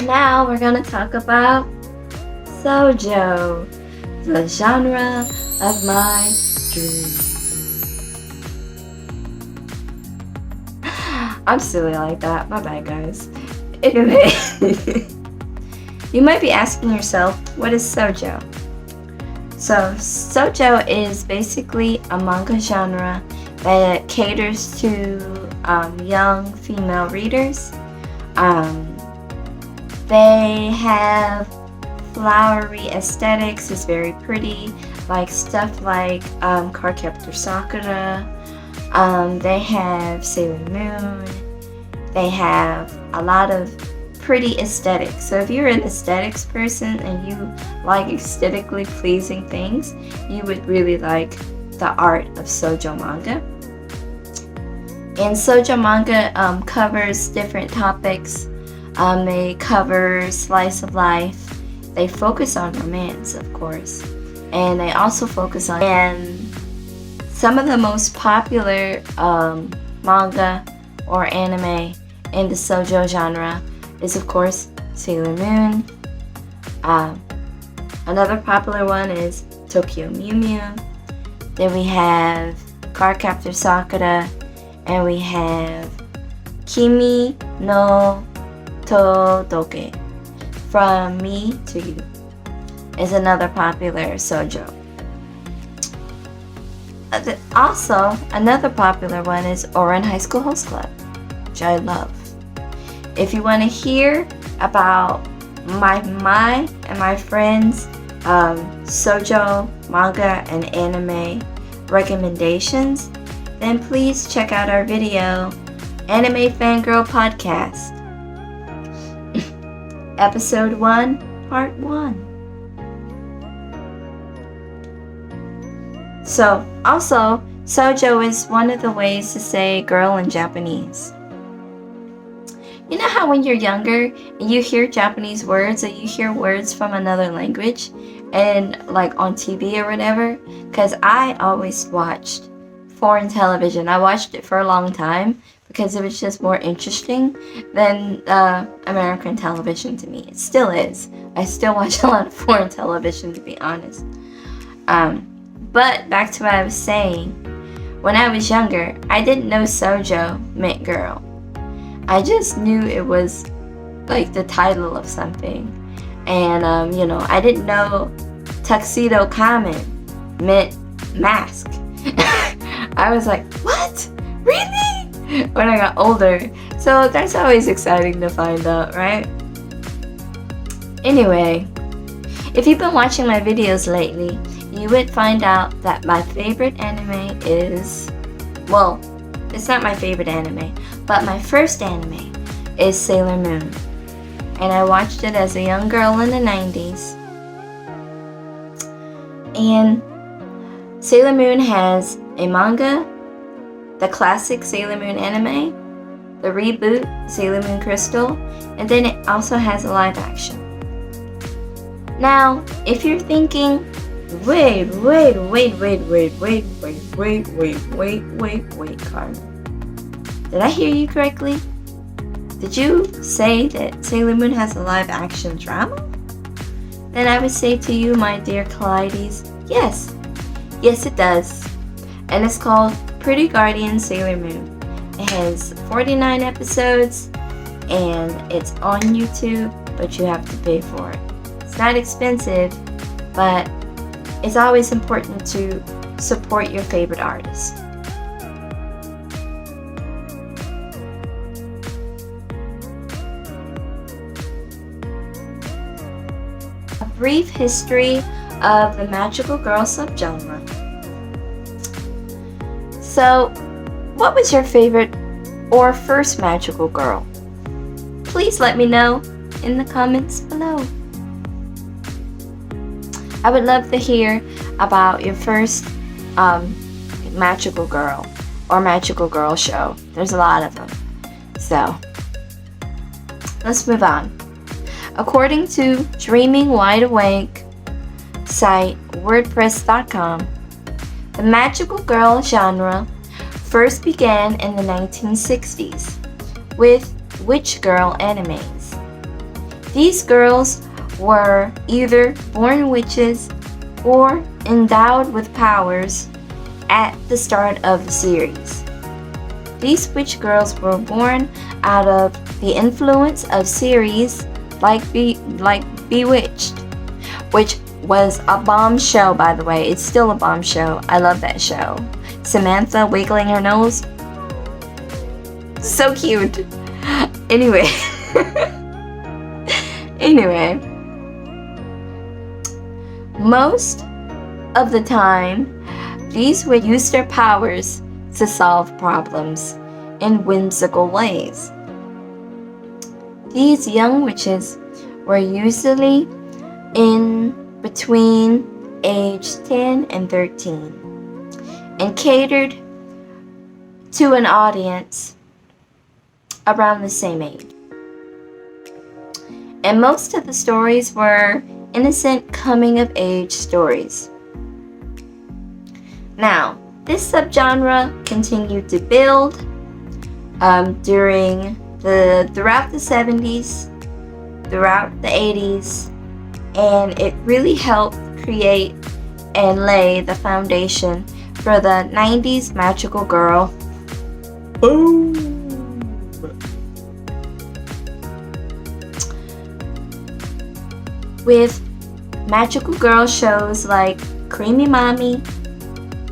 Now we're gonna talk about Shoujo, the genre of my dreams. I'm silly like that. My bad, guys. Anyway, you might be asking yourself, what is Shoujo? So, Shoujo is basically a manga genre that caters to young female readers. They have flowery aesthetics. It's very pretty, like stuff like Cardcaptor Sakura. They have Sailor Moon. They have a lot of pretty aesthetics. So if you're an aesthetics person and you like aesthetically pleasing things, you would really like the art of Shoujo manga. And Shoujo manga covers different topics. They cover slice of life. They focus on romance, of course, and they also focus on. And some of the most popular manga or anime in the Shoujo genre is, of course, Sailor Moon. Another popular one is Tokyo Mew Mew. Then we have Cardcaptor Sakura, and we have Kimi no Todoke, From Me to You, is another popular shoujo. Also, another popular one is Ouran High School Host Club, which I love. If you want to hear about my and my friends' shoujo, manga, and anime recommendations, then please check out our video, Anime Fangirl Podcast, Episode 1, Part 1. So, also, shoujo is one of the ways to say girl in Japanese. You know how when you're younger and you hear Japanese words or you hear words from another language and like on TV or whatever? Because I always watched foreign television. I watched it for a long time because it was just more interesting than American television to me. It still is. I still watch a lot of foreign television, to be honest. But back to what I was saying. When I was younger, I didn't know shoujo meant girl. I just knew it was like the title of something. And, I didn't know tuxedo kamen meant mask. I was like, what? Really? When I got older. So that's always exciting to find out, right? Anyway, if you've been watching my videos lately, you would find out that my favorite anime is, well, it's not my favorite anime, but my first anime is Sailor Moon. And I watched it as a young girl in the 90s. And Sailor Moon has a manga, the classic Sailor Moon anime, the reboot Sailor Moon Crystal, and then it also has a live action. Now, if you're thinking, wait, Carmen. Did I hear you correctly? Did you say that Sailor Moon has a live action drama? Then I would say to you, my dear Kaleides, yes. Yes, it does. And it's called Pretty Guardian Sailor Moon. It has 49 episodes and it's on YouTube, but you have to pay for it. It's not expensive, but it's always important to support your favorite artist. A brief history of the magical girl subgenre. So, what was your favorite or first magical girl? Please let me know in the comments below. I would love to hear about your first magical girl or magical girl show. There's a lot of them. So, let's move on. According to Dreaming Wide Awake site WordPress.com, the magical girl genre first began in the 1960s with witch girl animes, These girls were either born witches or endowed with powers at the start of the series. These witch girls were born out of the influence of series like Bewitched, which was a bombshell, by the way. It's still a bombshell. I love that show. Samantha wiggling her nose. So cute. Anyway. Anyway. Most of the time, these would use their powers to solve problems in whimsical ways. These young witches were usually in between age 10 and 13 and catered to an audience around the same age. And most of the stories were innocent coming-of-age stories. Now, this subgenre continued to build throughout the 70s, throughout the 80s, and it really helped create and lay the foundation for the 90s magical girl. Boom! With magical girl shows like Creamy Mommy,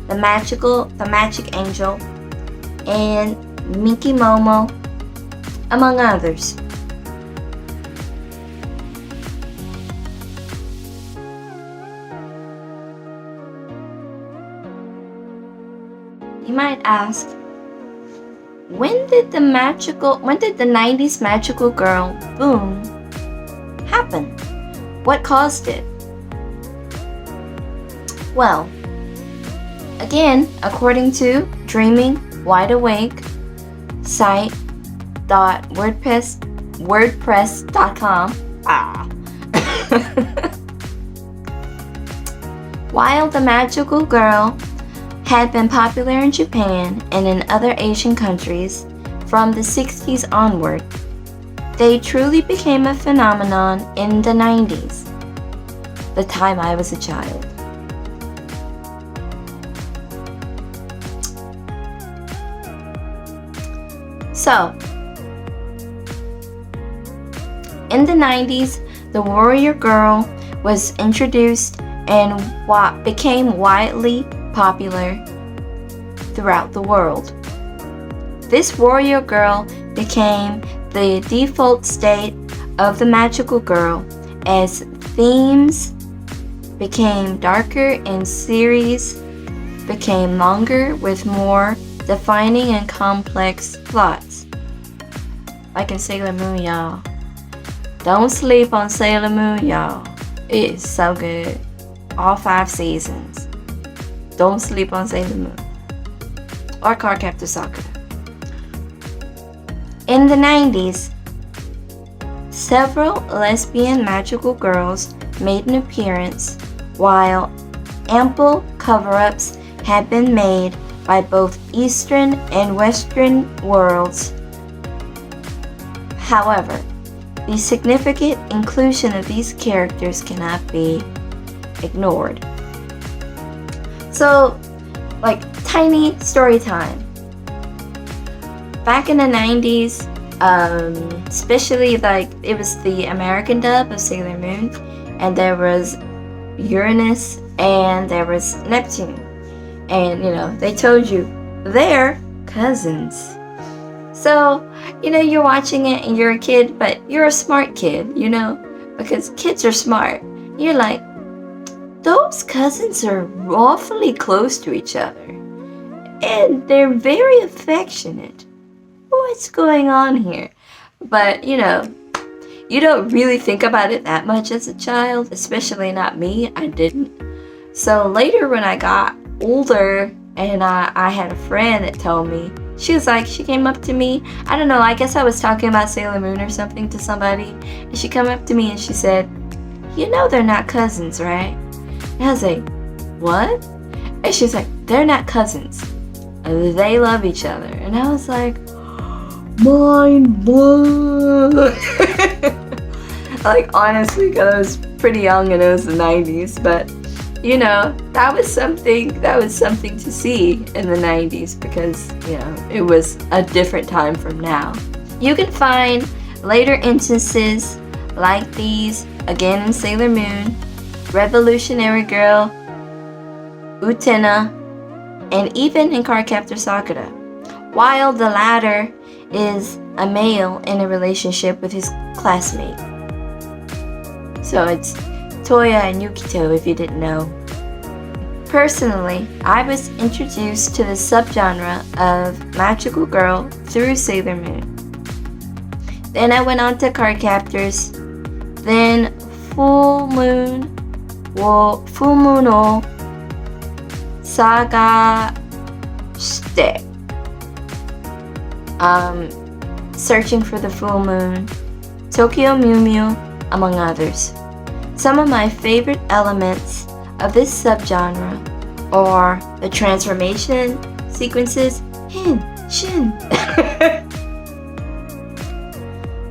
The Magic Angel, and Minky Momo, among others. You might ask, when did the 90s magical girl boom happen? What caused it? Well, again, according to Dreaming Wide Awake site.wordpress.com. While the magical girl had been popular in Japan and in other Asian countries from the 60s onward, they truly became a phenomenon in the 90s, the time I was a child. So, in the 90s, the warrior girl was introduced and became widely popular throughout the world. This warrior girl became the default state of the magical girl as themes became darker and series became longer with more defining and complex plots. Like in Sailor Moon, y'all. Don't sleep on Sailor Moon, y'all. It is so good. All 5 seasons. Don't sleep on Sailor Moon. Or Cardcaptor Sakura. In the 90s, several lesbian magical girls made an appearance, while ample cover-ups had been made by both Eastern and Western worlds. However, the significant inclusion of these characters cannot be ignored. So, like, tiny story time. Back in the 90s, especially like it was the American dub of Sailor Moon, and there was Uranus and there was Neptune. And, they told you they're cousins. So, you're watching it and you're a kid, but you're a smart kid, because kids are smart. You're like, those cousins are awfully close to each other. And they're very affectionate. What's going on here? But, you don't really think about it that much as a child, especially not me. I didn't. So later when I got older and I had a friend that told me, she came up to me, I don't know, I guess I was talking about Sailor Moon or something to somebody, and she came up to me and she said, they're not cousins, right? And I was like, what? And she's like, they're not cousins. They love each other. And I was like, mind blown. Like, honestly, because I was pretty young and it was the 90s, but you know, that was something to see in the 90s because, you know, it was a different time from now. You can find later instances like these again in Sailor Moon, Revolutionary Girl, Utena, and even in Cardcaptor Sakura, while the latter is a male in a relationship with his classmate. So it's Toya and Yukito, if you didn't know. Personally, I was introduced to the subgenre of magical girl through Sailor Moon. Then I went on to Cardcaptors, then Full Moon o Saga Shite. Searching for the Full Moon, Tokyo Mew Mew, among others. Some of my favorite elements of this subgenre are the transformation sequences, Shin,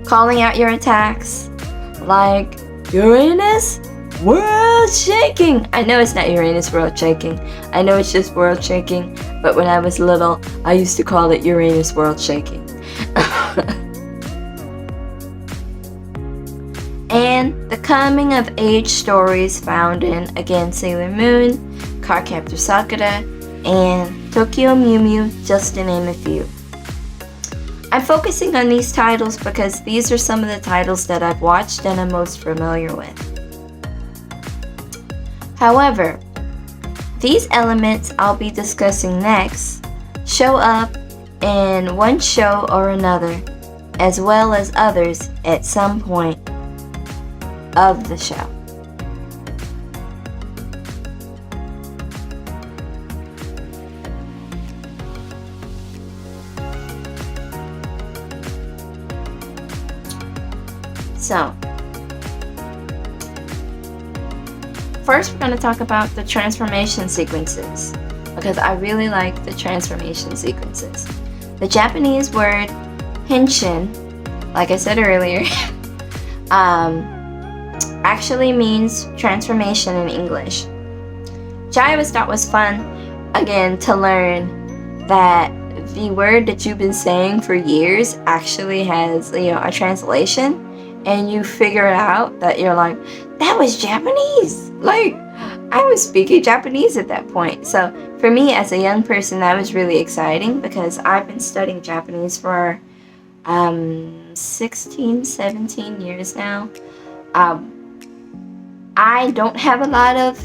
calling out your attacks, like Uranus World Shaking. I know it's not Uranus World Shaking. I know it's just World Shaking, but when I was little, I used to call it Uranus World Shaking. And the coming of age stories found in, again, Sailor Moon, Cardcaptor Sakura, and Tokyo Mew Mew, just to name a few. I'm focusing on these titles because these are some of the titles that I've watched and I'm most familiar with. However, these elements I'll be discussing next show up in one show or another, as well as others at some point of the show. So, first we're going to talk about the transformation sequences, because I really like the transformation sequences. The Japanese word henshin, like I said earlier, actually means transformation in English. Which I always thought was fun, again, to learn that the word that you've been saying for years actually has, you know, a translation, and you figure it out that you're like, that was Japanese. Like, I was speaking Japanese at that point. So for me as a young person, that was really exciting because I've been studying Japanese for 16, 17 years now. I don't have a lot of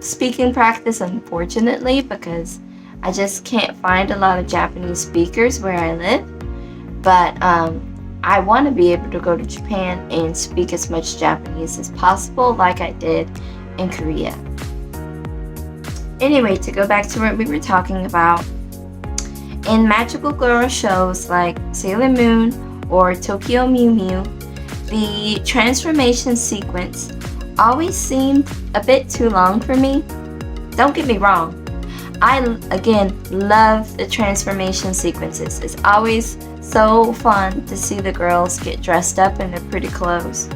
speaking practice, unfortunately, because I just can't find a lot of Japanese speakers where I live. But I want to be able to go to Japan and speak as much Japanese as possible, like I did in Korea. Anyway, to go back to what we were talking about, in magical girl shows like Sailor Moon or Tokyo Mew Mew, the transformation sequence always seemed a bit too long for me. Don't get me wrong. I, again, love the transformation sequences. It's always so fun to see the girls get dressed up in their pretty clothes.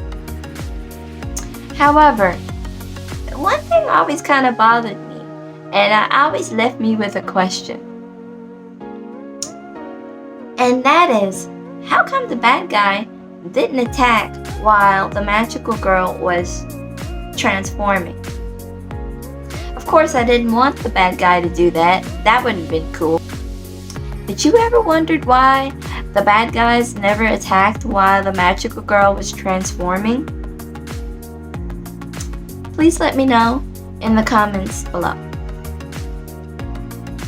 However, one thing always kind of bothered me, and it always left me with a question. And that is, how come the bad guy didn't attack while the magical girl was transforming? Of course, I didn't want the bad guy to do that. That wouldn't have been cool. Did you ever wondered why the bad guys never attacked while the magical girl was transforming? Please let me know in the comments below.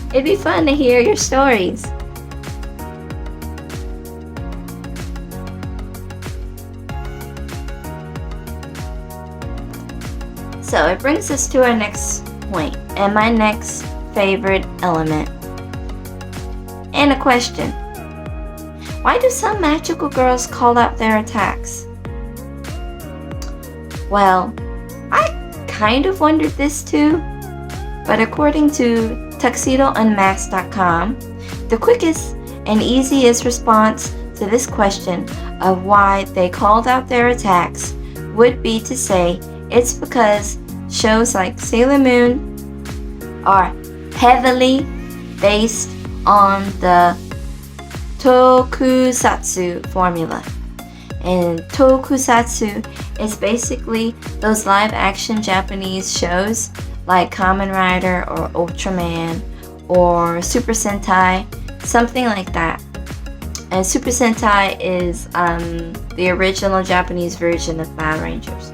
It'd be fun to hear your stories. So it brings us to our next point and my next favorite element. And a question. Why do some magical girls call out their attacks? Well, I kind of wondered this too, but according to TuxedoUnmasked.com, the quickest and easiest response to this question of why they called out their attacks would be to say it's because shows like Sailor Moon are heavily based on the tokusatsu formula. And tokusatsu is basically those live action Japanese shows like Kamen Rider or Ultraman or Super Sentai, something like that. And Super Sentai is the original Japanese version of Power Rangers.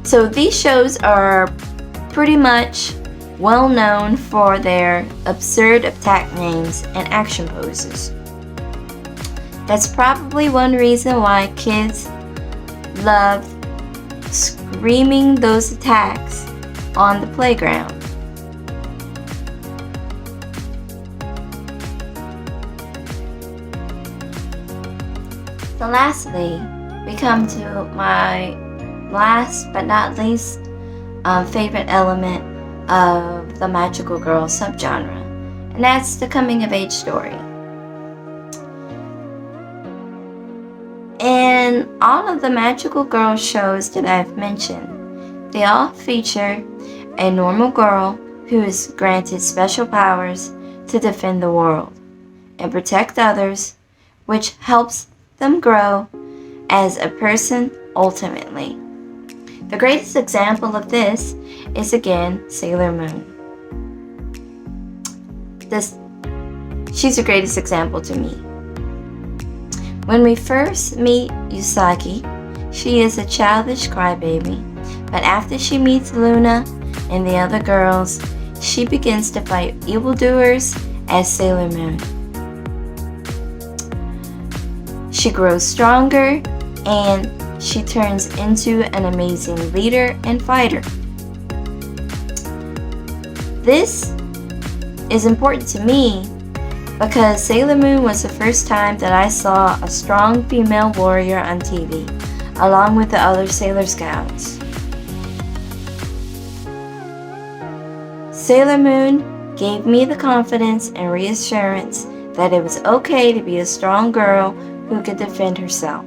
So these shows are pretty much well known for their absurd attack names and action poses. That's probably one reason why kids love screaming those attacks on the playground. So lastly, we come to my last but not least favorite element of the magical girl subgenre, and that's the coming of age story. And all of the magical girl shows that I've mentioned, they all feature a normal girl who is granted special powers to defend the world and protect others, which helps them grow as a person ultimately. The greatest example of this is again Sailor Moon. She's the greatest example to me. When we first meet Usagi, she is a childish crybaby, but after she meets Luna and the other girls, she begins to fight evildoers as Sailor Moon. She grows stronger and she turns into an amazing leader and fighter. This is important to me because Sailor Moon was the first time that I saw a strong female warrior on TV, along with the other Sailor Scouts. Sailor Moon gave me the confidence and reassurance that it was okay to be a strong girl who could defend herself.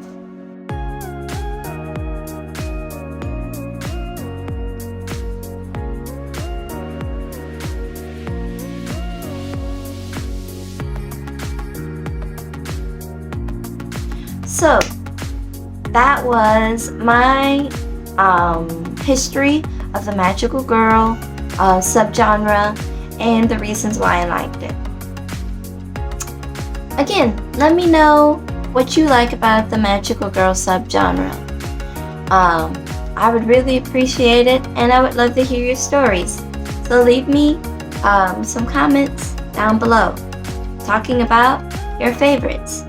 So that was my history of the magical girl subgenre and the reasons why I liked it. Again, let me know what you like about the magical girl subgenre. I would really appreciate it, and I would love to hear your stories. So leave me some comments down below talking about your favorites.